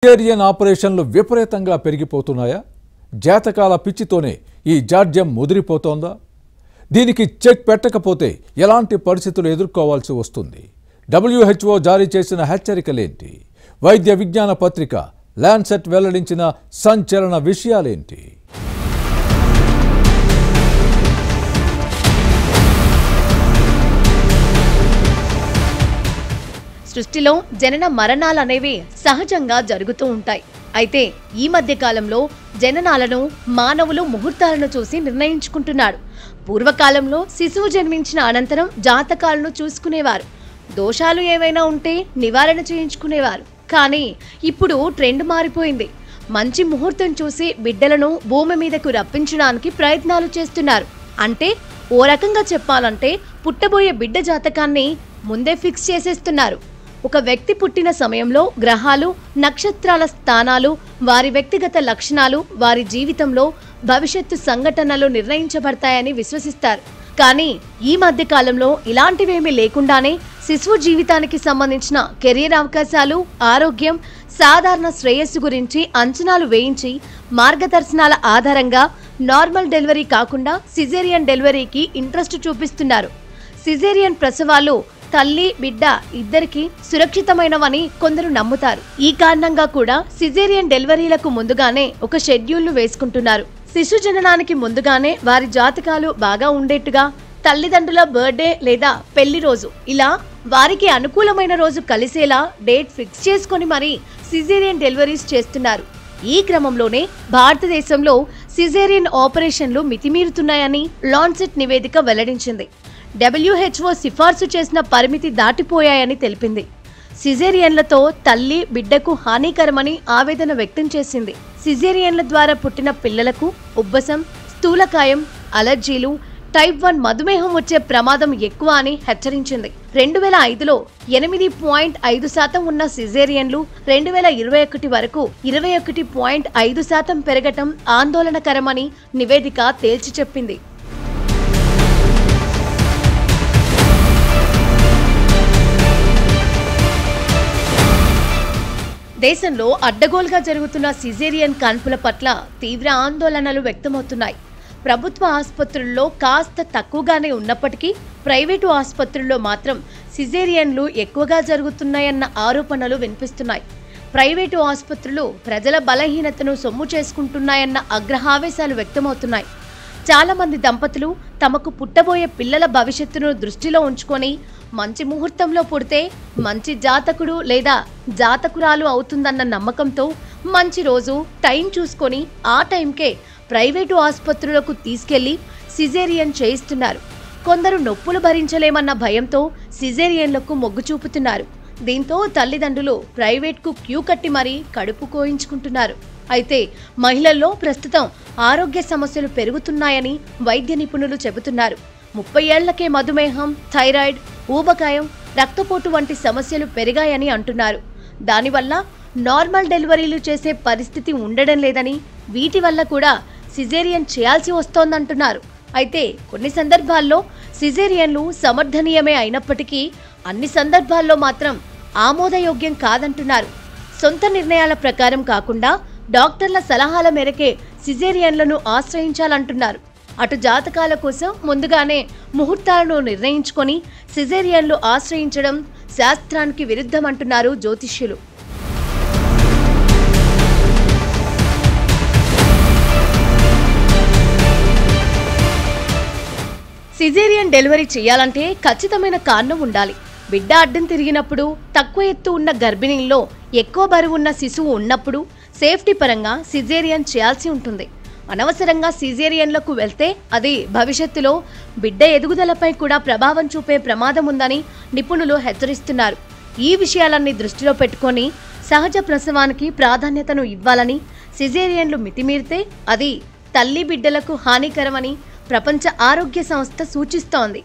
Caesarean ఆపరేషన్లు విపరీతంగా పెరిగిపోతున్నాయా? జాతకాల పిచ్చితోనే ఈ జాడ్యం ముదిరిపోతోందా? దీనికి చెక్ పెట్టకపోతే ఎలాంటి పరిస్థితులు ఎదుర్కోవాల్సి వస్తుంది? WHO జారీ చేసిన హెచ్చరికలేంటి? వైద్య విజ్ఞాన పత్రిక లాన్సెట్ వెల్లడించిన సంచలన విషయాలేంటి? సృష్టిలో జనన మరణాలు అనేవి సహజంగా జరుగుతూ ఉంటాయి. అయితే ఈ మధ్య కాలంలో జననాలను మానవులు ముహూర్తాలను చూసి నిర్ణయించుకుంటున్నారు. పూర్వకాలంలో శిశువు జన్మించిన అనంతరం జాతకాలను చూసుకునేవారు. దోషాలు ఏవైనా ఉంటే నివారణ చేయించుకునేవారు. కానీ ఇప్పుడు ట్రెండ్ మారిపోయింది. మంచి ముహూర్తం చూసి బిడ్డలను భూమి మీదకు రప్పించడానికి ప్రయత్నాలు చేస్తున్నారు. అంటే ఓ రకంగా చెప్పాలంటే పుట్టబోయే బిడ్డ జాతకాన్ని ముందే ఫిక్స్ చేసేస్తున్నారు. ఒక వ్యక్తి పుట్టిన సమయంలో గ్రహాలు, నక్షత్రాల స్థానాలు, వారి వ్యక్తిగత లక్షణాలు వారి జీవితంలో భవిష్యత్తు సంఘటనలు నిర్ణయించబడతాయని విశ్వసిస్తారు. కానీ ఈ మధ్య కాలంలో ఇలాంటివేమీ లేకుండానే శిశువు జీవితానికి సంబంధించిన కెరీర్ అవకాశాలు, ఆరోగ్యం, సాధారణ శ్రేయస్సు గురించి అంచనాలు వేయించి మార్గదర్శనాల ఆధారంగా నార్మల్ డెలివరీ కాకుండా సిజేరియన్ డెలివరీకి ఇంట్రెస్ట్ చూపిస్తున్నారు. సిజేరియన్ ప్రసవాలు తల్లి, బిడ్డ ఇద్దరికి సురక్షితమైనవని కొందరు నమ్ముతారు. ఈ కారణంగా కూడా సిజేరియన్ డెలివరీలకు ముందుగానే ఒక షెడ్యూల్ను వేసుకుంటున్నారు. శిశు జననానికి ముందుగానే వారి జాతకాలు బాగా ఉండేట్టుగా తల్లిదండ్రుల బర్త్డే లేదా పెళ్లి రోజు ఇలా వారికి అనుకూలమైన రోజు కలిసేలా డేట్ ఫిక్స్ చేసుకొని మరీ సిజేరియన్ డెలివరీస్ చేస్తున్నారు. ఈ క్రమంలోనే భారతదేశంలో సిజేరియన్ ఆపరేషన్లు మితిమీరుతున్నాయని లాన్సెట్ నివేదిక వెల్లడించింది. WHO సిఫార్సు చేసిన పరిమితి దాటిపోయాయని తెలిపింది. సిజేరియన్లతో తల్లి, బిడ్డకు హానికరమని ఆవేదన వ్యక్తం చేసింది. సిజేరియన్ల ద్వారా పుట్టిన పిల్లలకు ఉబ్బసం, స్థూలకాయం, అలర్జీలు, టైప్ 1 మధుమేహం వచ్చే ప్రమాదం ఎక్కువ అని హెచ్చరించింది. 2005లో 8.5% ఉన్న సిజేరియన్లు 2021 వరకు 21.5% పెరగటం ఆందోళనకరమని నివేదిక తేల్చి చెప్పింది. దేశంలో అడ్డగోలుగా జరుగుతున్న సిజేరియన్ కాన్పుల పట్ల తీవ్ర ఆందోళనలు వ్యక్తమవుతున్నాయి. ప్రభుత్వ ఆసుపత్రుల్లో కాస్త తక్కువగానే ఉన్నప్పటికీ ప్రైవేటు ఆసుపత్రుల్లో మాత్రం సిజేరియన్లు ఎక్కువగా జరుగుతున్నాయన్న ఆరోపణలు వినిపిస్తున్నాయి. ప్రైవేటు ఆసుపత్రులు ప్రజల బలహీనతను సొమ్ము చేసుకుంటున్నాయన్న ఆగ్రహావేశాలు వ్యక్తమవుతున్నాయి. చాలా మంది దంపతులు తమకు పుట్టబోయే పిల్లల భవిష్యత్తును దృష్టిలో ఉంచుకొని మంచి ముహూర్తంలో పుడితే మంచి జాతకుడు లేదా జాతకురాలు అవుతుందన్న నమ్మకంతో మంచి రోజు, టైం చూసుకొని ఆ టైంకే ప్రైవేటు ఆసుపత్రులకు తీసుకెళ్లి సిజేరియన్ చేయిస్తున్నారు. కొందరు నొప్పులు భరించలేమన్న భయంతో సిజేరియన్లకు మొగ్గు చూపుతున్నారు. దీంతో తల్లిదండ్రులు ప్రైవేట్కు క్యూ కట్టి మరీ కడుపు కోయించుకుంటున్నారు. అయితే మహిళల్లో ప్రస్తుతం ఆరోగ్య సమస్యలు పెరుగుతున్నాయని వైద్య నిపుణులు చెబుతున్నారు. 30 ఏళ్లకే మధుమేహం, థైరాయిడ్, ఊబకాయం, రక్తపోటు వంటి సమస్యలు పెరిగాయని అంటున్నారు. దానివల్ల నార్మల్ డెలివరీలు చేసే పరిస్థితి ఉండడం లేదని, వీటి వల్ల కూడా సిజేరియన్ చేయాల్సి వస్తోందంటున్నారు. అయితే కొన్ని సందర్భాల్లో సిజేరియన్లు సమర్థనీయమే అయినప్పటికీ అన్ని సందర్భాల్లో మాత్రం ఆమోదయోగ్యం కాదంటున్నారు. సొంత నిర్ణయాల ప్రకారం కాకుండా డాక్టర్ల సలహాల మేరకే సిజేరియన్లను ఆశ్రయించాలంటున్నారు. అటు జాతకాల కోసం ముందుగానే ముహూర్తాలను నిర్ణయించుకొని సిజేరియన్లు ఆశ్రయించడం శాస్త్రానికి విరుద్ధమంటున్నారు జ్యోతిష్యులు. సిజేరియన్ డెలివరీ చేయాలంటే ఖచ్చితమైన కారణం ఉండాలి. బిడ్డ అడ్డం తిరిగినప్పుడు, తక్కువ ఎత్తు ఉన్న గర్భిణీల్లో, ఎక్కువ బరువున్న శిశువు ఉన్నప్పుడు సేఫ్టీ పరంగా సిజేరియన్ చేయాల్సి ఉంటుంది. అనవసరంగా సిజేరియన్లకు వెళ్తే అది భవిష్యత్తులో బిడ్డ ఎదుగుదలపై కూడా ప్రభావం చూపే ప్రమాదం ఉందని నిపుణులు హెచ్చరిస్తున్నారు. ఈ విషయాలన్నీ దృష్టిలో పెట్టుకొని సహజ ప్రసవానికి ప్రాధాన్యతను ఇవ్వాలని, సిజేరియన్లు మితిమీరితే అది తల్లి, బిడ్డలకు హానికరమని ప్రపంచ ఆరోగ్య సంస్థ సూచిస్తోంది.